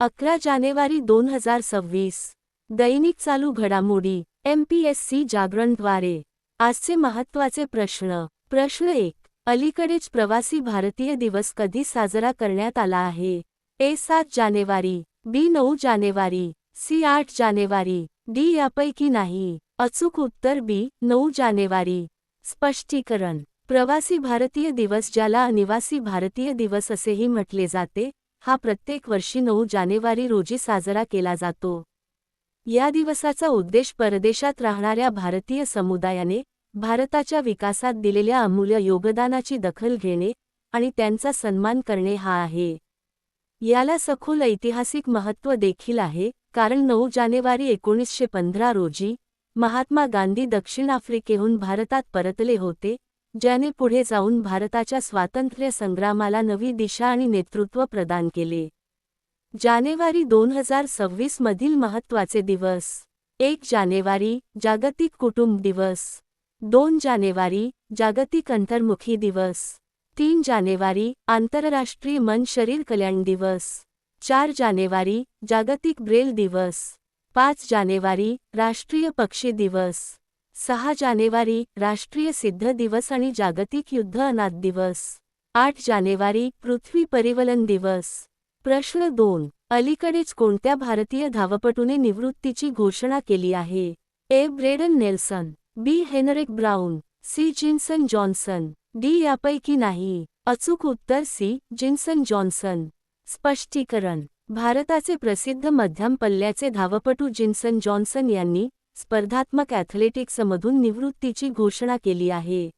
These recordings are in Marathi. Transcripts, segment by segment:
11 जानेवारी 2026. दैनिक चालू घडामोडी. MPSC जागरणद्वारे. आजचे महत्त्वाचे प्रश्न. प्रश्न 1. अलीकडेच प्रवासी भारतीय दिवस कधी साजरा करण्यात आला आहे? A. 7 January, B. 9 January, C. 8 January, D. यापैकी नाही. अचूक उत्तर B. 9 जानेवारी. स्पष्टीकरण. प्रवासी भारतीय दिवस, ज्याला अनिवासी भारतीय दिवस असेही म्हटले जाते, हा प्रत्येक वर्षी 9 जानेवारी रोजी साजरा केला जातो. या दिवसाचा उद्देश परदेशात राहणाऱ्या भारतीय समुदायाने भारताच्या विकासात दिलेल्या अमूल्य योगदानाची दखल घेणे आणि त्यांचा सन्मान करणे हा आहे. याला सखोल ऐतिहासिक महत्त्व देखील आहे, कारण 9 जानेवारी 1915 रोजी महात्मा गांधी दक्षिण आफ्रिकेहून भारतात परतले होते, ज्याने पुढे जाऊन भारताच्या स्वातंत्र्य संग्रामाला नवी दिशा आणि नेतृत्व प्रदान केले. जानेवारी 2026 मधील महत्त्वाचे दिवस. 1 जानेवारी जागतिक कुटुंब दिवस. 2 जानेवारी जागतिक अंतर्मुखी दिवस. 3 जानेवारी आंतरराष्ट्रीय मन शरीर कल्याण दिवस. 4 जानेवारी जागतिक ब्रेल दिवस. 5 जानेवारी राष्ट्रीय पक्षी दिवस. 6 जानेवारी राष्ट्रीय सिद्ध दिवस आणि जागतिक युद्ध अनाथ दिवस. 8 जानेवारी पृथ्वी परिवलन दिवस. प्रश्न 2. अलीकडेच कोणत्या भारतीय धावपटूने निवृत्तीची घोषणा केली आहे? A. Braden Nelson, B. Henrik Brown, C. Jinson Johnson, D. यापैकी नाही. अचूक उत्तर C. Jinson Johnson. स्पष्टीकरण. भारताचे प्रसिद्ध मध्यम पल्ल्याचे धावपटू जिन्सन जॉन्सन यांनी स्पर्धात्मक ॲथलेटिक्समधून निवृत्तीची घोषणा केली आहे.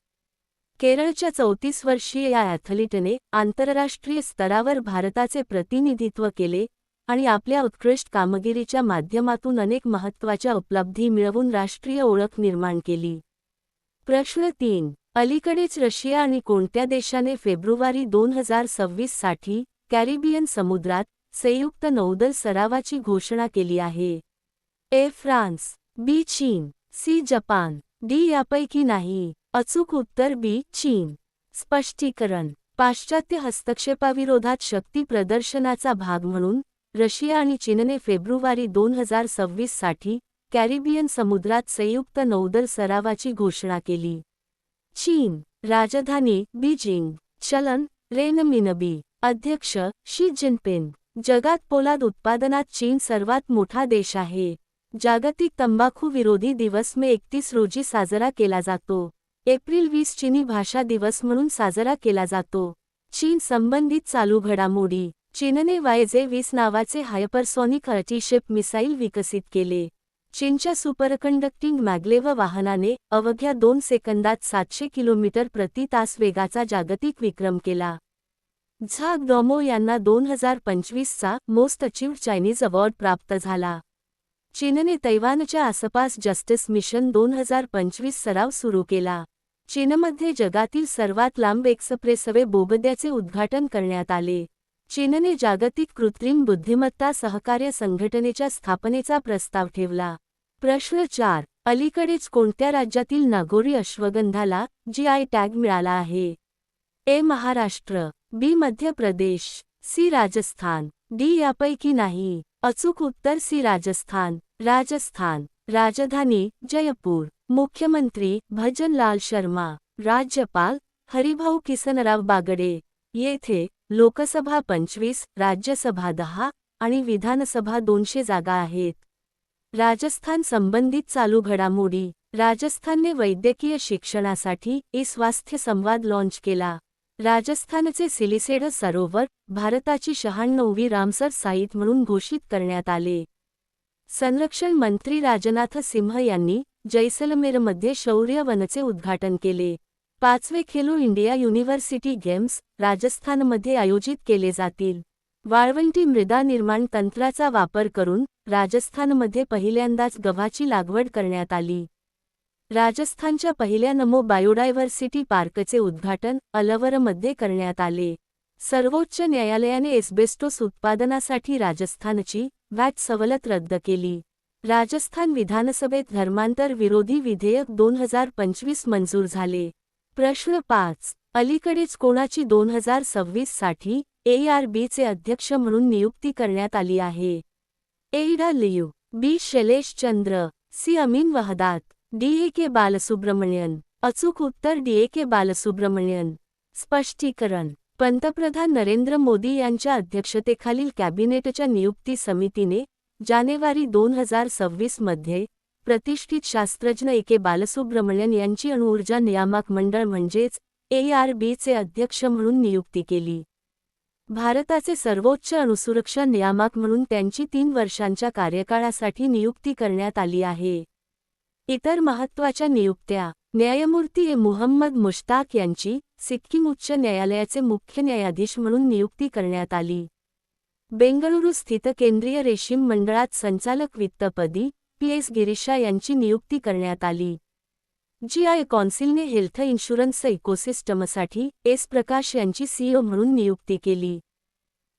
केरळच्या 34 वर्षीय या ॲथलीटने आंतरराष्ट्रीय स्तरावर भारताचे प्रतिनिधित्व केले आणि आपल्या उत्कृष्ट कामगिरीच्या माध्यमातून अनेक महत्त्वाच्या उपलब्धी मिळवून राष्ट्रीय ओळख निर्माण केली. प्रश्न 3. अलीकडेच रशिया आणि कोणत्या देशाने फेब्रुवारी 2026 साठी कॅरिबियन समुद्रात संयुक्त नौदल सरावाची घोषणा केली आहे? A. France, B. चीन, C. Japan, D. यापैकी नाही. अचूक उत्तर B. चीन. स्पष्टीकरण. पाश्चात्य हस्तक्षेपाविरोधात शक्ती प्रदर्शनाचा भाग म्हणून रशिया आणि चीनने फेब्रुवारी 2026 साठी कॅरिबियन समुद्रात संयुक्त नौदल सरावाची घोषणा केली. चीन. राजधानी बीजिंग. चलन रेनमिनबी. अध्यक्ष शी जिनपिंग. जगात पोलाद उत्पादनात चीन सर्वात मोठा देश आहे. जागतिक तंबाखू विरोधी दिवस मे 31 रोजी साजरा केला जातो. एप्रिल 20 चीनी भाषा दिवस म्हणून साजरा केला जातो. चीन संबंधित चालू घडामोडी. चीनने YJ-20 नावाचे हायपरसॉनिक अँटीशिप मिसाईल विकसित केले. चीनच्या सुपरकंडक्टिंग मॅग्लेव वाहनाने अवघ्या 2 सेकंदात 700 किलोमीटर प्रति तास वेगाचा जागतिक विक्रम केला. झाग डॉमो यांना 2025 चा मोस्ट अचीव्ड चायनीज अवॉर्ड प्राप्त झाला. चीनने तैवानच्या आसपास जस्टिस मिशन 2025 सराव सुरू केला. चीनमध्ये जगातील सर्वात लांब एक्सप्रेसवे बोगद्याचे उद्घाटन करण्यात आले. चीनने जागतिक कृत्रिम बुद्धिमत्ता सहकार्य संघटनेच्या स्थापनेचा प्रस्ताव ठेवला. प्रश्न 4. अलीकडेच कोणत्या राज्यातील नागोरी अश्वगंधाला GI टॅग मिळाला आहे? A. Maharashtra, B. Madhya Pradesh, C. Rajasthan, D. यापैकी नाही. अचूक उत्तर C. राजस्थान. राजस्थान. राजधानी जयपूर. मुख्यमंत्री भजनलाल शर्मा. राज्यपाल हरिभाऊ किसनराव बागडे. येथे लोकसभा 25, राज्यसभा 10 आणि विधानसभा 200 जागा आहेत. राजस्थान संबंधित चालू घडामोडी. राजस्थानने वैद्यकीय शिक्षणासाठी स्वास्थ्य संवाद लॉन्च केला. राजस्थानचे सिलिसेड सरोवर भारताची 96वी रामसर साईट म्हणून घोषित करण्यात आले. संरक्षण मंत्री राजनाथ सिंह यांनी जैसलमेरमध्ये शौर्य वनचे उद्घाटन केले. 5वे खेलो इंडिया युनिव्हर्सिटी गेम्स राजस्थानमध्ये आयोजित केले जातील. वाळवंटी मृदा निर्माण तंत्राचा वापर करून राजस्थानमध्ये पहिल्यांदाच गव्हाची लागवड करण्यात आली. राजस्थानच्या पहिल्या नमो बायोडायव्हर्सिटी पार्कचे उद्घाटन अलवरमध्ये करण्यात आले. सर्वोच्च न्यायालयाने एस्बेस्टोस उत्पादनासाठी राजस्थानची वॅट सवलत रद्द केली. राजस्थान विधानसभेत धर्मांतर विरोधी विधेयक 2025 मंजूर झाले. प्रश्न 5. अलीकडेच कोणाची 2026 साठी ARBचे अध्यक्ष म्हणून नियुक्ती करण्यात आली आहे. AW B शैलेश चंद्र, C अमीन वहदात, DAK बालसुब्रमण्यन. अचूक उत्तर DAK बालसुब्रमण्यन. स्पष्टीकरण. पंतप्रधान नरेंद्र मोदी यांच्या अध्यक्षतेखालील कॅबिनेटच्या नियुक्ती समितीने जानेवारी 2026 मध्ये प्रतिष्ठित शास्त्रज्ञ AK बालसुब्रमण्यन यांची अणुऊर्जा नियामक मंडळ म्हणजेच ARBचे अध्यक्ष म्हणून नियुक्ती केली. भारताचे सर्वोच्च अणुसुरक्षा नियामक म्हणून त्यांची 3 वर्षांच्या कार्यकाळासाठी नियुक्ती करण्यात आली आहे. इतर महत्त्वाच्या नियुक्त्या: न्यायमूर्ती मुहम्मद मुश्ताक यांची सिक्कीम उच्च न्यायालयाचे मुख्य न्यायाधीश म्हणून नियुक्ती करण्यात आली. बेंगळुरू स्थित केंद्रीय रेशीम मंडळात संचालक वित्तपदी PS गिरीशा यांची नियुक्ती करण्यात आली. GI कौन्सिलने हेल्थ इन्शुरन्स इकोसिस्टमसाठी S प्रकाश यांची CEO म्हणून नियुक्ती केली.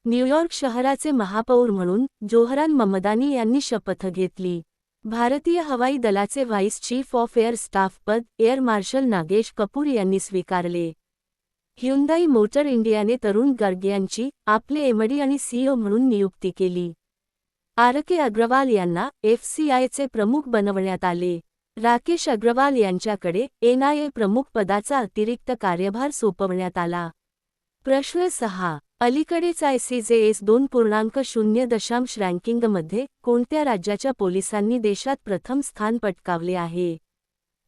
न्यूयॉर्क शहराचे महापौर म्हणून जोहरान ममदानी यांनी शपथ घेतली. भारतीय हवाई दलाचे vice chief of air staff पद एअर मार्शल नागेश कपूर यांनी स्वीकारले. ह्युंदाई मोटर इंडियाने तरुण गर्ग यांची आपले MD आणि CEO म्हणून नियुक्ती केली. RK अग्रवाल यांना FCIचे प्रमुख बनवण्यात आले. राकेश अग्रवाल यांच्याकडे NIA प्रमुख पदाचा अतिरिक्त कार्यभार सोपवण्यात आला. प्रश्न 6. अलीकडेच ICJS 2.0 रँकिंगमध्ये कोणत्या राज्याच्या पोलिसांनी देशात प्रथम स्थान पटकावले आहे?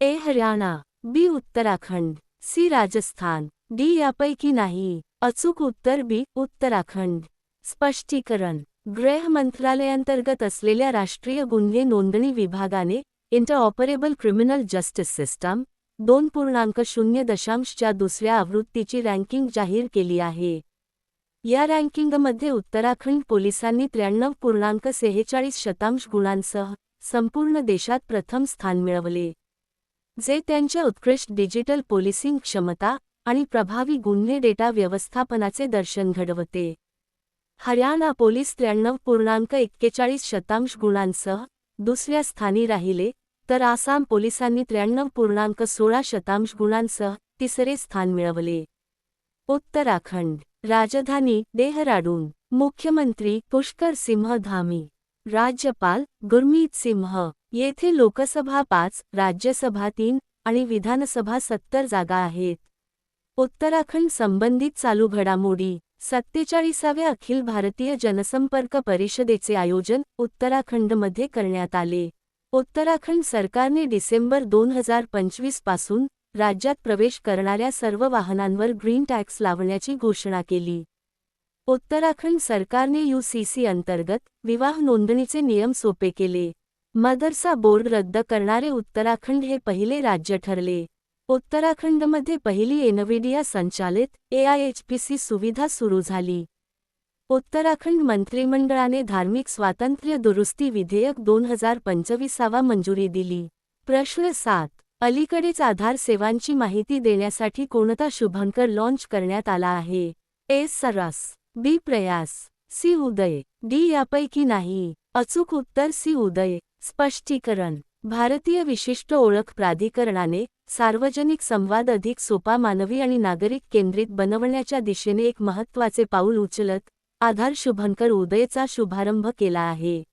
A Haryana, B Uttarakhand, C Rajasthan, D यापैकी नाही. अचूक उत्तर B उत्तराखंड. स्पष्टीकरण. गृह मंत्रालयांतर्गत असलेल्या राष्ट्रीय गुन्हे नोंदणी विभागाने इंटरऑपरेबल क्रिमिनल जस्टिस सिस्टम 2.0 च्या दुसऱ्या आवृत्तीची रँकिंग जाहीर केली आहे. या रँकिंगमध्ये उत्तराखंड पोलिसांनी 93.46 गुणांसह संपूर्ण देशात प्रथम स्थान मिळवले, जे त्यांच्या उत्कृष्ट डिजिटल पोलिसिंग क्षमता आणि प्रभावी गुन्हे डेटा व्यवस्थापनाचे दर्शन घडवते. हरियाणा पोलीस 93.41 गुणांसह दुसऱ्या स्थानी राहिले, तर आसाम पोलिसांनी 93.16 गुणांसह तिसरे स्थान मिळवले. उत्तराखंड. राजधानी देहराडून. मुख्यमंत्री पुष्कर सिंह धामी. राज्यपाल गुरमीत सिंह. येथे लोकसभा 5, राज्यसभा 3 आणि विधानसभा 70 जागा आहेत. उत्तराखंड संबंधित चालू घडामोडी. 47व्या अखिल भारतीय जनसंपर्क परिषदेचे आयोजन उत्तराखंडमध्ये करण्यात आले. उत्तराखंड सरकारने डिसेंबर 2025 पासून राज्यात प्रवेश करणाऱ्या सर्व वाहनांवर ग्रीन टॅक्स लावण्याची घोषणा केली. उत्तराखंड सरकारने UCC अंतर्गत विवाह नोंदणीचे नियम सोपे केले. मदरसा बोर्ड रद्द करणारे उत्तराखंड हे पहिले राज्य ठरले. उत्तराखंडमध्ये पहिली NVIDIA संचालित AIHPC सुविधा सुरू झाली. उत्तराखंड मंत्रिमंडळाने धार्मिक स्वातंत्र्य दुरुस्ती विधेयक 2025 मंजुरी दिली. प्रश्न 7. अलीकडेच आधार सेवांची माहिती देण्यासाठी कोणता शुभंकर लॉन्च करण्यात आला आहे? A सरस, B प्रयास, C उदय, D यापैकी नाही. अचूक उत्तर C उदय. स्पष्टीकरण. भारतीय विशिष्ट ओळख प्राधिकरणाने सार्वजनिक संवाद अधिक सोपा, मानवी आणि नागरिक केंद्रित बनवण्याच्या दिशेने एक महत्त्वाचे पाऊल उचलत आधार शुभंकर उदयचा शुभारंभ केला आहे.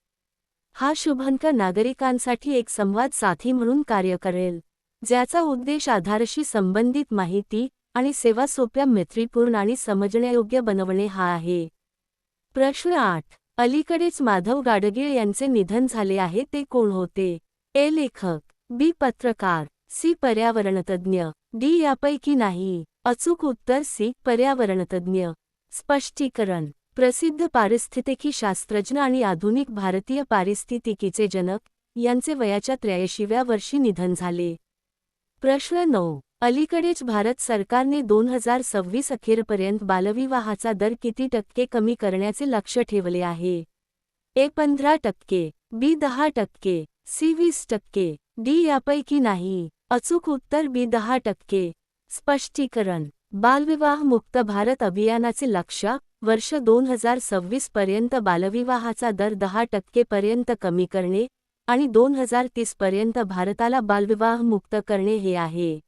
हा शुभंकर नागरिकांसाठी एक संवाद साथी म्हणून कार्य करेल, ज्याचा उद्देश आधारशी संबंधित माहिती आणि सेवा सोप्या, मैत्रीपूर्ण आणि समजण्यायोग्य बनवणे हा आहे. प्रश्न 8. अलीकडेच माधव गाडगीळ यांचे निधन झाले आहे, ते कोण होते? A लेखक, B पत्रकार, C पर्यावरणतज्ज्ञ, D यापैकी नाही. अचूक उत्तर C पर्यावरणतज्ज्ञ. स्पष्टीकरण. प्रसिद्ध पारिस्थितिकी शास्त्रज्ञ आणि आधुनिक भारतीय पारिस्थितिकीचे जनक यांचे वयाच्या 83व्या वर्षी निधन झाले. प्रश्न 9. अलीकडेच भारत सरकारने 2026 अखेरपर्यंत बालविवाहाचा दर किती टक्के कमी करण्याचे लक्ष्य ठेवले आहे? A 15%, B 10%, C 20%, D यापैकी नाही. अचूक उत्तर B 10%. स्पष्टीकरण. बालविवाह मुक्त भारत अभियानाचे लक्ष्य वर्ष 2026 पर्यंत बालविवाहाचा दर 10% पर्यंत कमी करणे आणि 2030 पर्यंत भारताला बालविवाह मुक्त करणे हे आहे.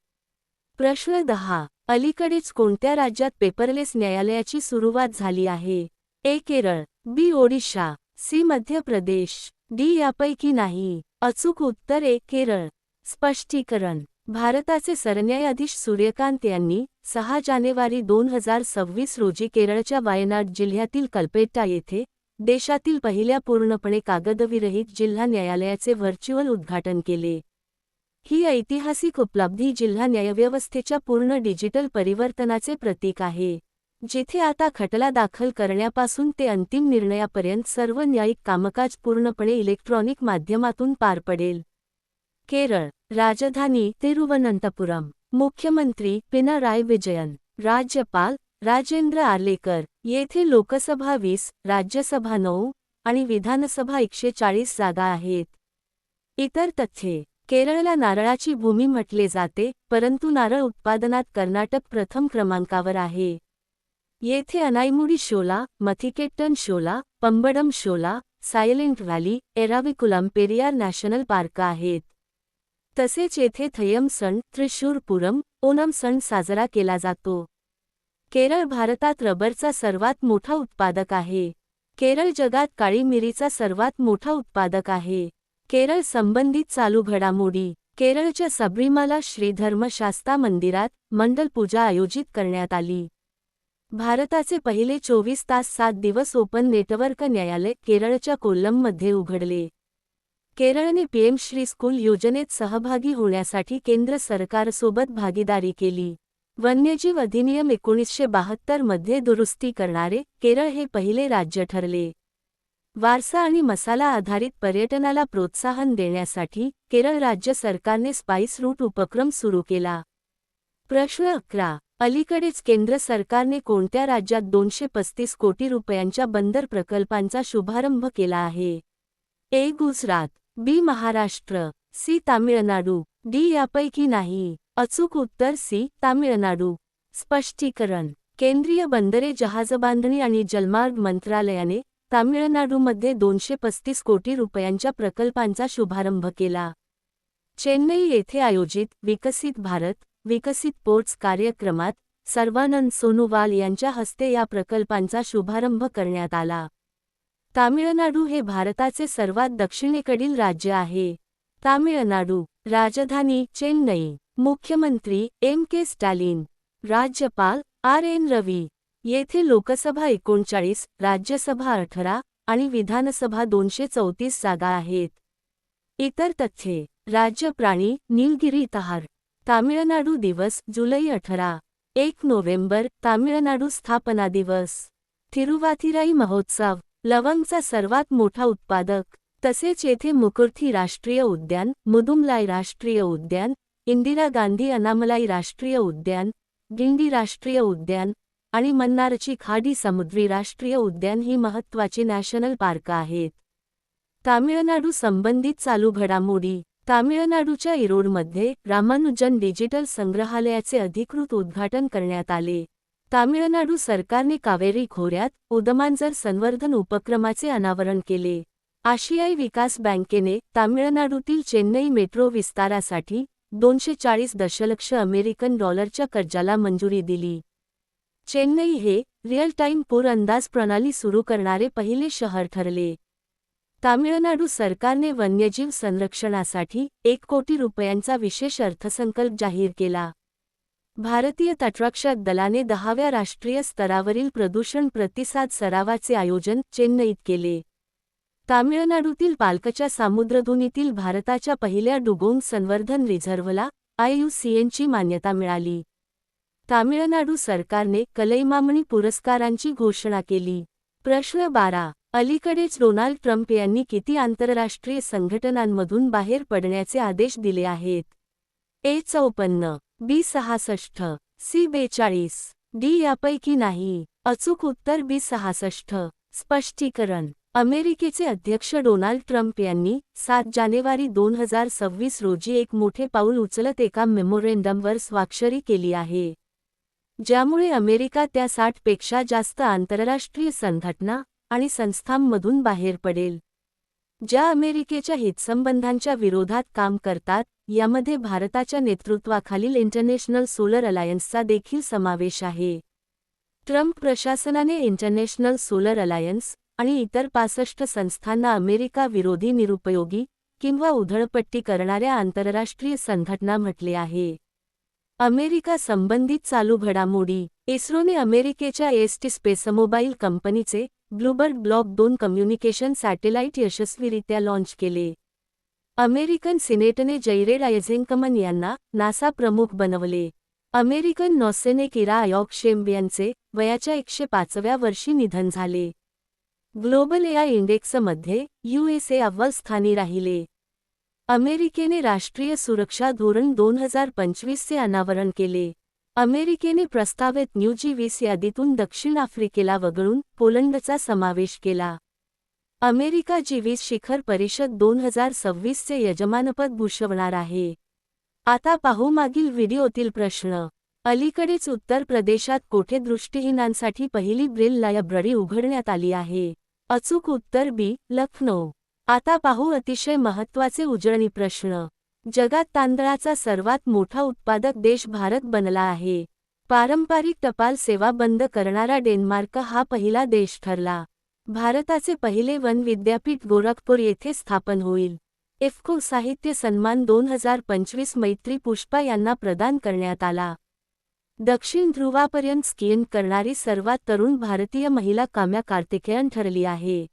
प्रश्न 10. अलीकडेच कोणत्या राज्यात पेपरलेस न्यायालयाची सुरुवात झाली आहे? ए. केरळ, बी. ओडिशा, सी. मध्य प्रदेश, डी. यापैकी नाही. अचूक उत्तर ए. केरळ. स्पष्टीकरण: भारताचे सरन्यायाधीश सूर्यकांत यांनी 6 जानेवारी 2026 रोजी केरळच्या वायनाड जिल्ह्यातील कल्पेट्टा येथे देशातील पहिल्या पूर्णपणे कागदविरहित जिल्हा न्यायालयाचे व्हर्च्युअल उद्घाटन केले. ही ऐतिहासिक उपलब्धी जिल्हा न्यायव्यवस्थेच्या पूर्ण डिजिटल परिवर्तनाचे प्रतीक आहे, जिथे आता खटला दाखल करण्यापासून ते अंतिम निर्णयापर्यंत सर्व न्यायिक कामकाज पूर्णपणे इलेक्ट्रॉनिक माध्यमातून पार पडेल. केरळ, राजधानी तिरुवनंतपुरम, मुख्यमंत्री पिनाराई विजयन, राज्यपाल राजेंद्र आर्लेकर. येथे लोकसभा 20, राज्यसभा 9 आणि विधानसभा 140 जागा आहेत. इतर तथ्ये: केरळला नारळाची भूमी म्हटले जाते, परंतु नारळ उत्पादनात कर्नाटक प्रथम क्रमांकावर आहे. येथे अनाईमुडी शोला, मथिकेट्टन शोला, पंबडम शोला, silent valley, Eravikulam Periyar national park आहेत. तसेच येथे थयम सण, त्रिशूर पूरम, ओनम सण साजरा केला जातो. केरळ भारतात रबरचा सर्वात मोठा उत्पादक आहे. केरळ जगात काळी मिरीचा सर्वात मोठा उत्पादक आहे. केरळ संबंधित चालू घडामोडी: केरळच्या सबरीमाला श्री धर्मशास्ता मंदिरात मंडल पूजा आयोजित करण्यात आली. भारताचे पहिले 24 तास 7 दिवस ओपन नेटवर्क न्यायालय केरळच्या कोल्लममध्ये उघडले. केरळने पीएम श्री स्कूल योजनेत सहभागी होण्यासाठी केंद्र सरकारसोबत भागीदारी केली. वन्यजीव अधिनियम 1972 मध्ये दुरुस्ती करणारे केरळ हे पहिले राज्य ठरले. वारसा आणि मसाला आधारित पर्यटनाला प्रोत्साहन देण्यासाठी केरळ राज्य सरकारने स्पाइस रूट उपक्रम सुरू केला. प्रश्न 11. अलीकडेच केंद्र सरकारने कोणत्या राज्यात 235 कोटी रुपयांच्या बंदर प्रकल्पांचा शुभारंभ केला आहे? ए. गुजरात, बी. महाराष्ट्र, सी. तामिळनाडू, डी. यापैकी नाही. अचूक उत्तर सी. तामिळनाडू. स्पष्टीकरण: केंद्रीय बंदरे जहाजबांधणी आणि जलमार्ग मंत्रालयाने तामिळनाडूमध्ये 235 कोटी रुपयांच्या प्रकल्पांचा शुभारंभ केला. चेन्नई येथे आयोजित विकसित भारत, विकसित पोर्ट्स कार्यक्रमात सर्वानंद सोनोवाल यांच्या हस्ते या प्रकल्पांचा शुभारंभ करण्यात आला. तामिळनाडू हे भारताचे सर्वात दक्षिणेकडील राज्य आहे. तामिळनाडू, राजधानी चेन्नई, मुख्यमंत्री एम. के. स्टॅलिन, राज्यपाल आर. एन. रवी. येथे लोकसभा 39, राज्यसभा 18 आणि विधानसभा 234 जागा आहेत. इतर तथ्ये: राज्य प्राणी नीलगिरी तहार. तामिळनाडू दिवस जुलै 18. 1 नोव्हेंबर तामिळनाडू स्थापना दिवस. थिरुवाथिराई महोत्सव. लवंगचा सर्वात मोठा उत्पादक. तसेच येथे मुकुर्थी राष्ट्रीय उद्यान, मुदुमलाई राष्ट्रीय उद्यान, इंदिरा गांधी अनामलाई राष्ट्रीय उद्यान, गिंडी राष्ट्रीय उद्यान आणि मन्नारची खाडी समुद्री राष्ट्रीय उद्यान ही महत्त्वाची नॅशनल पार्क आहेत. तामिळनाडू संबंधित चालू घडामोडी: तामिळनाडूच्या इरोडमध्ये रामानुजन डिजिटल संग्रहालयाचे अधिकृत उद्घाटन करण्यात आले. तामिळनाडू सरकारने कावेरी खोऱ्यात उदमांजर संवर्धन उपक्रमाचे अनावरण केले. आशियाई विकास बँकेने तामिळनाडूतील चेन्नई मेट्रो विस्तारासाठी 240 दशलक्ष अमेरिकन डॉलरच्या कर्जाला मंजुरी दिली. चेन्नई हे रिअल टाइम पूर अंदाज प्रणाली सुरू करणारे पहिले शहर ठरले. तामिळनाडू सरकारने वन्यजीव संरक्षणासाठी 1 कोटी रुपयांचा विशेष अर्थसंकल्प जाहीर केला. भारतीय तटरक्षक दलाने 10व्या राष्ट्रीय स्तरावरील प्रदूषण प्रतिसाद सरावाचे आयोजन चेन्नईत केले. तामिळनाडूतील पालकच्या सामुद्रधुनीतील भारताच्या पहिल्या डुगोंग संवर्धन रिझर्व्हला IUCNची मान्यता मिळाली. तामिळनाडू सरकारने कलईमामणी पुरस्कारांची घोषणा केली. प्रश्न 12. अलीकडेच डोनाल्ड ट्रम्प यांनी किती आंतरराष्ट्रीय संघटनांमधून बाहेर पडण्याचे आदेश दिले आहेत? ए. 54, बी. 66, सी. 42, डी. यापैकी नाही. अचूक उत्तर बी. 66. स्पष्टीकरण: अमेरिकेचे अध्यक्ष डोनाल्ड ट्रम्प यांनी 7 जानेवारी 2026 रोजी एक मोठे पाऊल उचलत एका मेमोरेंडमवर स्वाक्षरी केली आहे, ज्यामुळे अमेरिका त्या 60 पेक्षा जास्त आंतरराष्ट्रीय संघटना आणि संस्थांमधून बाहेर पडेल, ज्या अमेरिकेच्या हितसंबंधांच्या विरोधात काम करतात यामध्ये भारताच्या नेतृत्वाखालील इंटरनॅशनल सोलर अलायन्सचा देखील समावेश आहे. ट्रम्प प्रशासनाने इंटरनॅशनल सोलर अलायन्स आणि इतर 65 संस्थांना अमेरिका विरोधी निरुपयोगी किंवा उधळपट्टी करणाऱ्या आंतरराष्ट्रीय संघटना म्हटले आहे. अमेरिका संबंधित चालू घडामोडी. इस्रोने अमेरिकेच्या एसटी स्पेसमोबाईल कंपनीचे ब्लूबर्ड ब्लॉक 2 कम्युनिकेशन सॅटेलाइट यशस्वीरित्या लॉन्च केले. अमेरिकन सिनेटने जैरेड आयझेंकमन यांना नासा प्रमुख बनवले. अमेरिकन नौसैनिक इरा अयॉक यांचे वयाच्या 105व्या वर्षी निधन झाले. ग्लोबल एआय इंडेक्समध्ये USA अव्वल स्थानी राहिले. अमेरिकेने राष्ट्रीय सुरक्षा धोरण 2025 चे अनावरण केले. अमेरिकेने प्रस्तावित न्यू G20 यादीतून दक्षिण आफ्रिकेला वगळून पोलंडचा समावेश केला. अमेरिका G20 शिखर परिषद 2026 चे यजमानपद भूषवणार आहे. आता पाहू मागील व्हिडिओतील प्रश्न. अलीकडेच उत्तर प्रदेशात कोठे दृष्टिहीनांसाठी पहिली ब्रेल लायब्ररी उघडण्यात आली आहे? अचूक उत्तर बी. लखनौ. आता पाहू अतिशय महत्त्वाचे उजळणी प्रश्न. जगात तांदळाचा सर्वात मोठा उत्पादक देश भारत बनला आहे. पारंपरिक टपाल सेवा बंद करणारा डेन्मार्क हा पहिला देश ठरला. भारताचे पहिले वन विद्यापीठ गोरखपूर येथे स्थापन होईल. इफ्को साहित्य सन्मान 2025 मैत्री पुष्पा यांना प्रदान करण्यात आला. दक्षिण ध्रुवापर्यंत स्कीइंग करणारी सर्वात तरुण भारतीय महिला काम्या कार्तिकेयन ठरली आहे.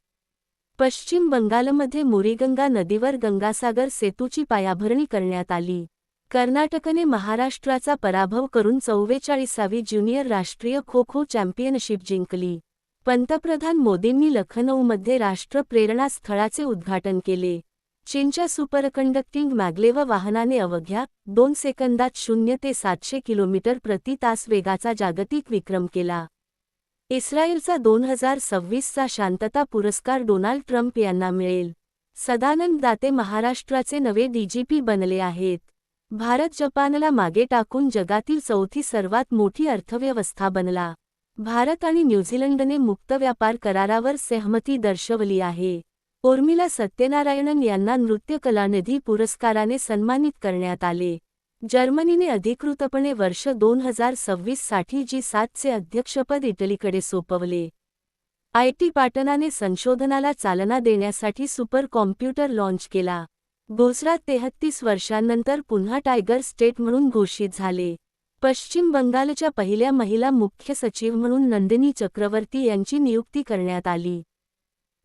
पश्चिम बंगालमध्ये मुरीगंगा नदीवर गंगासागर सेतूची पायाभरणी करण्यात आली. कर्नाटकने महाराष्ट्राचा पराभव करून 44वी ज्युनियर राष्ट्रीय खो खो चॅम्पियनशिप जिंकली. पंतप्रधान मोदींनी लखनौमध्ये राष्ट्र प्रेरणा स्थळाचे उद्घाटन केले. चीनच्या सुपरकंडक्टिंग मॅग्लेव वाहनाने अवघ्या 2 सेकंदात 0 ते 700 किलोमीटर प्रति तास वेगाचा जागतिक विक्रम केला. इस्रायलचा 2026 चा शांतता पुरस्कार डोनाल्ड ट्रम्प यांना मिळेल. सदानंद दाते महाराष्ट्राचे नवे DGP बनले आहेत. भारत जपानला मागे टाकून जगातील चौथी सर्वात मोठी अर्थव्यवस्था बनला. भारत आणि न्यूझीलंडने मुक्त व्यापार करारावर सहमती दर्शवली आहे. उर्मिला सत्यनारायणन यांना नृत्य कलानिधी पुरस्काराने सन्मानित करण्यात आले. जर्मनीने अधिकृतपणे वर्ष 2026 साठी G7 चे अध्यक्षपद इटलीकडे सोपवले. IT पाटणाने संशोधनाला चालना देण्यासाठी सुपर कॉम्प्युटर लॉन्च केला. गुजरात 33 वर्षांनंतर पुन्हा टायगर स्टेट म्हणून घोषित झाले. पश्चिम बंगालच्या पहिल्या महिला मुख्य सचिव म्हणून नंदिनी चक्रवर्ती यांची नियुक्ती करण्यात आली.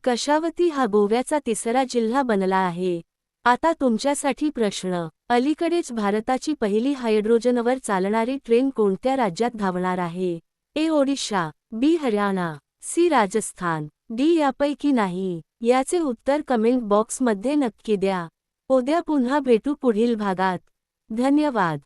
कशावती हा गोव्याचा तिसरा जिल्हा बनला आहे. आता तुमच्यासाठी प्रश्न. अलीकडेच भारताची पहिली हायड्रोजनवर चालणारी ट्रेन कोणत्या राज्यात धावणार आहे? A. Odisha, B. Haryana, C. Rajasthan, D. यापैकी नाही. याचे उत्तर कमेंट बॉक्समध्ये नक्की द्या. उद्या पुन्हा भेटू पुढील भागात. धन्यवाद.